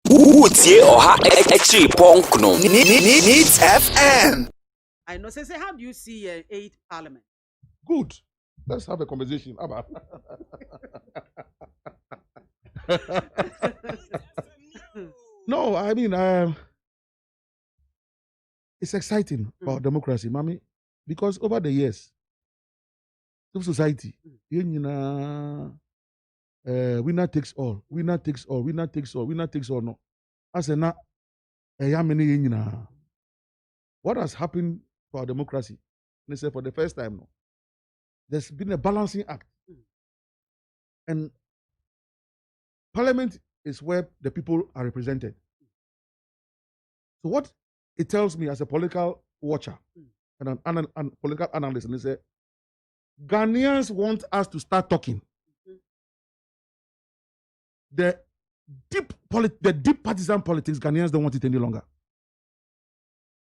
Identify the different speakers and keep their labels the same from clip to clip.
Speaker 1: Utie oha extra punk no. Needs FM.
Speaker 2: I know. Say, how do you see 8th Parliament?
Speaker 3: Good. Let's have a conversation. No, I mean, it's exciting about democracy, mommy, because over the years, civil society, winner takes all, winner takes all, winner takes all, winner takes all. No, I said, na, what has happened for our democracy? They say for the first time, no, there's been a balancing act, and Parliament is where the people are represented. So what it tells me as a political watcher and an political analyst, and they say, Ghanaians want us to start talking. The deep partisan politics, Ghanaians don't want it any longer.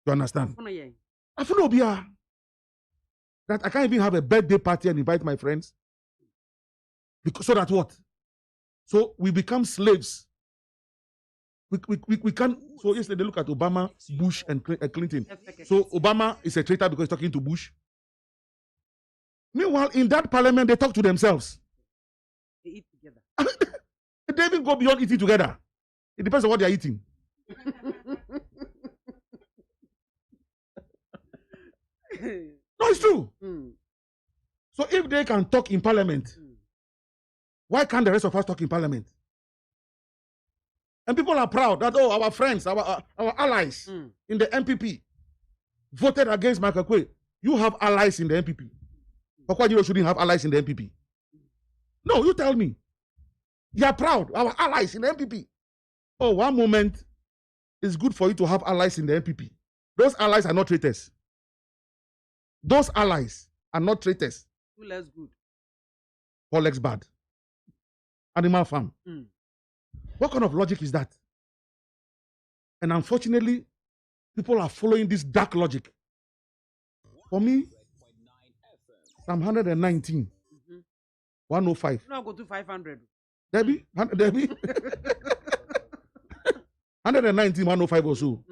Speaker 3: You understand? I feel that I can't even have a birthday party and invite my friends. Because, so that what? So we become slaves. We can't. So yesterday they look at Obama, Bush, and Clinton. So Obama is a traitor because he's talking to Bush. Meanwhile, in that parliament, they talk to themselves.
Speaker 2: They eat together.
Speaker 3: They even go beyond eating together. It depends on what they're eating. No, it's true. So if they can talk in parliament, why can't the rest of us talk in parliament? And people are proud that, oh, our friends, our allies in the MPP voted against Michael Quay. You have allies in the MPP. Koku Anyidoho shouldn't have allies in the MPP. No, you tell me. You are proud, our allies in the MPP. Oh, one moment, it's good for you to have allies in the MPP. Those allies are not traitors. Those allies are not traitors.
Speaker 2: Two legs good.
Speaker 3: 4 legs bad. Animal farm. What kind of logic is that? And unfortunately, people are following this dark logic. For me, Psalm 119, 105.
Speaker 2: No, go to 500.
Speaker 3: Debbie? 119, 105 or so.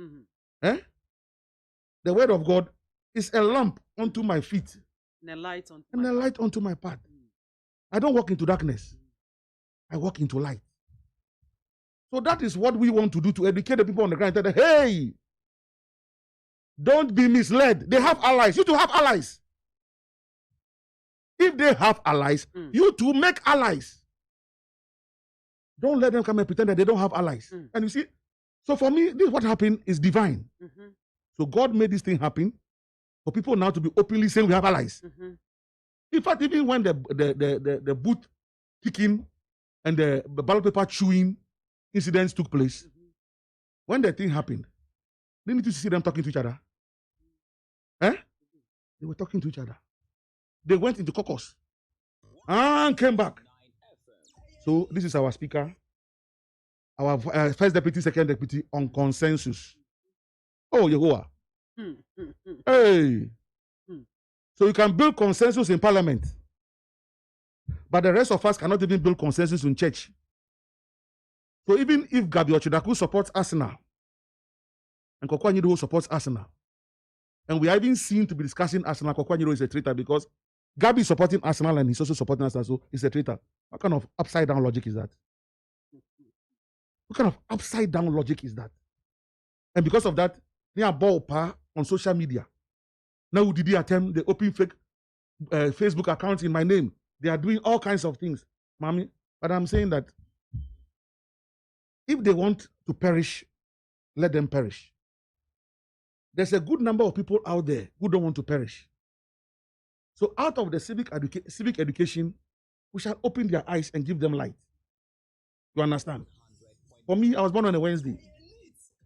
Speaker 3: The word of God is a lamp unto my feet
Speaker 2: and a light
Speaker 3: unto my path. I don't walk into darkness. I walk into light. So that is what we want to do to educate the people on the ground. Tell them, hey, don't be misled. They have allies. You too have allies. If they have allies, you too make allies. Don't let them come and pretend that they don't have allies. And you see, so for me, this what happened is divine. So God made this thing happen for people now to be openly saying we have allies. In fact, even when the boot kicking and the ballot paper chewing incidents took place, when the thing happened, they need to see them talking to each other. They were talking to each other. They went into caucus and came back. So this is our speaker, our first deputy, second deputy on consensus. Oh, Yehovah. Hey. So you can build consensus in parliament, but the rest of us cannot even build consensus in church. So even if Gabi Ochidaku supports Arsenal and Koku Anyidoho supports Arsenal, and we are even seen to be discussing Arsenal, Koku Anyidoho is a traitor because Gabi is supporting Arsenal and he's also supporting Arsenal, so he's a traitor. What kind of upside down logic is that? What kind of upside down logic is that? And because of that, they are ball pa on social media. Now did they attempt the open fake Facebook account in my name? They are doing all kinds of things, mommy. But I'm saying that if they want to perish, let them perish. There's a good number of people out there who don't want to perish. So out of the civic education, we shall open their eyes and give them light. You understand? For me, I was born on a Wednesday.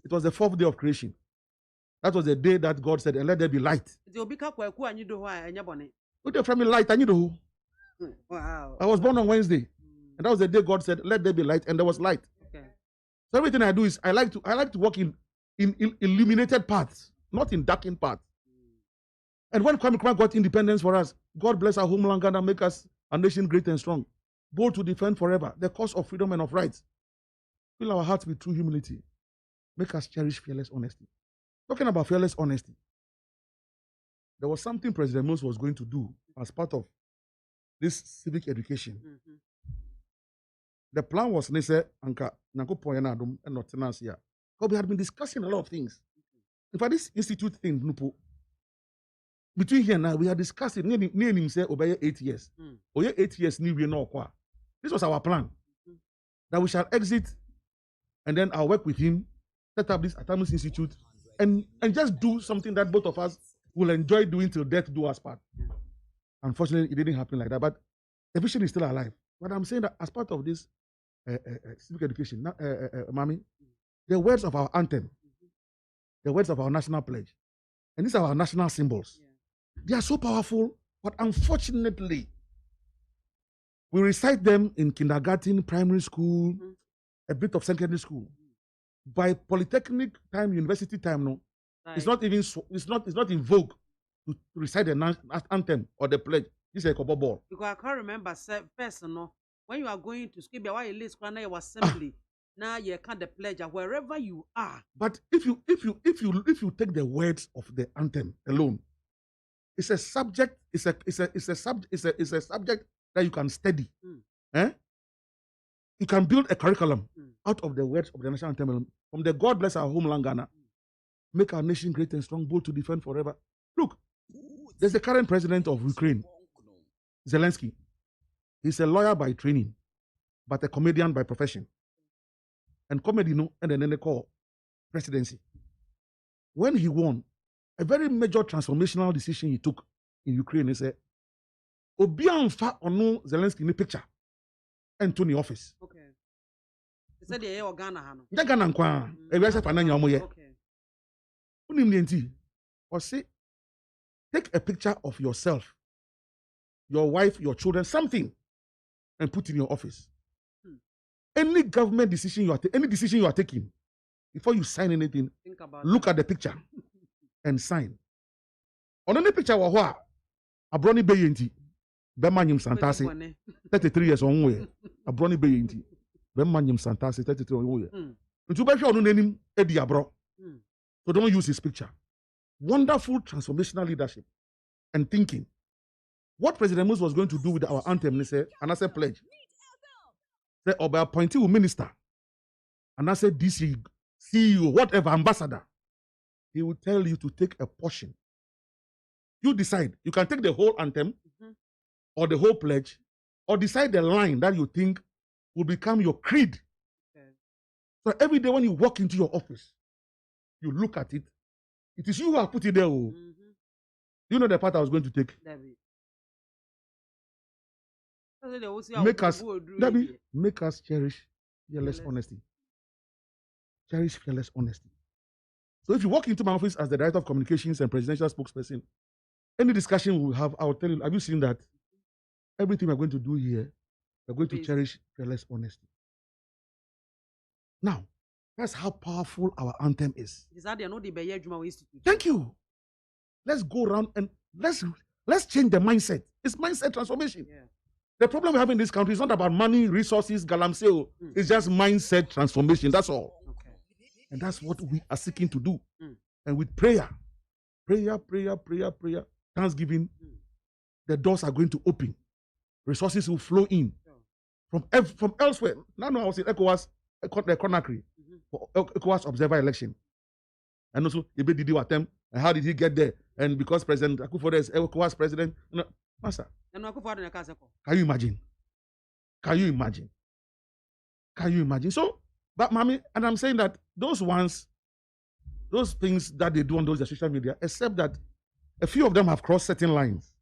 Speaker 3: It was the 4th day of creation. That was the day that God said, and let there be light. From me light, Anyidoho.
Speaker 2: Wow.
Speaker 3: I was born on Wednesday. And that was the day God said, let there be light, and there was light.
Speaker 2: Okay.
Speaker 3: So everything I do is I like to walk in illuminated paths, not in darkened paths. And when Kwame Nkrumah got independence for us, God bless our homeland Ghana, make us a nation great and strong, bold to defend forever the cause of freedom and of rights. Fill our hearts with true humility. Make us cherish fearless honesty. Talking about fearless honesty, there was something President Mose was going to do as part of this civic education.
Speaker 2: Mm-hmm.
Speaker 3: The plan was, Nese Anka Nakopo Yanadum and not Tenasia. Because we had been discussing a lot of things. In fact, this institute thing, Nupo, between here and now, we had discussed it. Near him say, obey 8 years. Oye 8 years, new we know. This was our plan. That we shall exit and then I'll work with him, set up this Atamus Institute, and just do something that both of us will enjoy doing till death do us part. Unfortunately, it didn't happen like that, but the vision is still alive. But I'm saying that as part of this civic education, Mami, the words of our anthem, the words of our national pledge, and these are our national symbols. They are so powerful, but unfortunately, we recite them in kindergarten, primary school, a bit of secondary school. By polytechnic time, university time, no, right. It's not in vogue to recite the anthem or the pledge. This is a couple ball.
Speaker 2: Because I can't remember first, no, when you are going to school, why you list your assembly. Now you can't the pledge wherever you are.
Speaker 3: But if you take the words of the anthem alone, it's a subject. It's a subject that you can study. You can build a curriculum out of the words of the national anthem. From the God bless our homeland Ghana, make our nation great and strong, bold to defend forever. Look, there's the current president of Ukraine, Zelensky. He's a lawyer by training, but a comedian by profession. And comedy, no, and then they call presidency. When he won, a very major transformational decision he took in Ukraine, he said, Obianfa ono Zelensky in the picture and to the office.
Speaker 2: Okay. He said they are Ghana.
Speaker 3: Ghana nkwa. Ebi ase fananya omo ye. Okay. Unim nienti. Or say, take a picture of yourself, your wife, your children, something, and put in your office. Any government decision any decision you are taking, before you sign anything, look at the picture and sign. On any picture, wa abroni beyenti, bemanyim santase, 33 years on way. Abroni beyenti, bemanyim santase, 33 on way. Ntu be hwe onu nanim edi abro. So don't use his picture. Wonderful transformational leadership and thinking. What President Mose was going to do with our anthem, he said, and I said pledge. Say, or by appointing a minister, and I said DC, CEO, whatever, ambassador, he will tell you to take a portion. You decide. You can take the whole anthem or the whole pledge, or decide the line that you think will become your creed. Okay. So every day when you walk into your office, you look at it. It is you who have put it there. You know the part I was going to take. Make us cherish fearless honesty. Cherish fearless honesty. So if you walk into my office as the Director of Communications and Presidential Spokesperson, any discussion we will have, I will tell you, have you seen that? Everything we're going to do here, we're going to cherish fearless honesty. Now, that's how powerful our anthem is. Thank you. Let's go around and let's change the mindset. It's mindset transformation. Yeah. The problem we have in this country is not about money, resources, galamseo. It's just mindset transformation. That's all. Okay. And that's what we are seeking to do. And with prayer, thanksgiving, the doors are going to open. Resources will flow in from elsewhere. Now I was in ECOWAS, Conakry, for ECOWAS Observer election. And also, Ibe did attempt, and how did he get there? And because President Akufo-Addo is ECOWAS president, Master. Can you imagine? Can you imagine? Can you imagine? So, but mommy, and I'm saying that those things that they do on those social media, except that a few of them have crossed certain lines.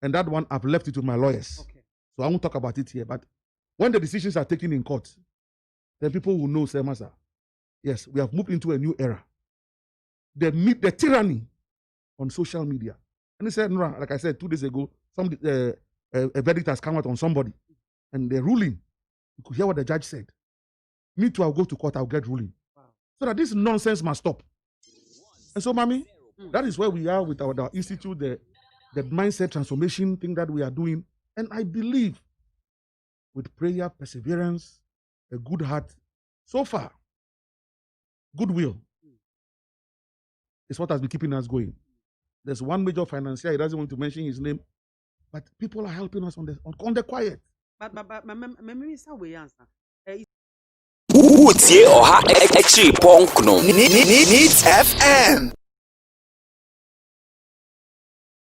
Speaker 3: And that one, I've left it to my lawyers. Okay. So I won't talk about it here. But when the decisions are taken in court, then people will know, say, Master, yes, we have moved into a new era. The tyranny on social media. And he said, no, like I said 2 days ago, a verdict has come out on somebody. And the ruling, you could hear what the judge said. Me too, I'll go to court, I'll get ruling. Wow. So that this nonsense must stop. And so, mommy, that is where we are with our institute, the mindset transformation thing that we are doing. And I believe with prayer, perseverance, a good heart, So far, goodwill is what has been keeping us going. There's one major financier, he doesn't want to mention his name, but people are helping us on the quiet.
Speaker 2: But my way answer.
Speaker 1: Utie Oha Exi Pongno Needs FM.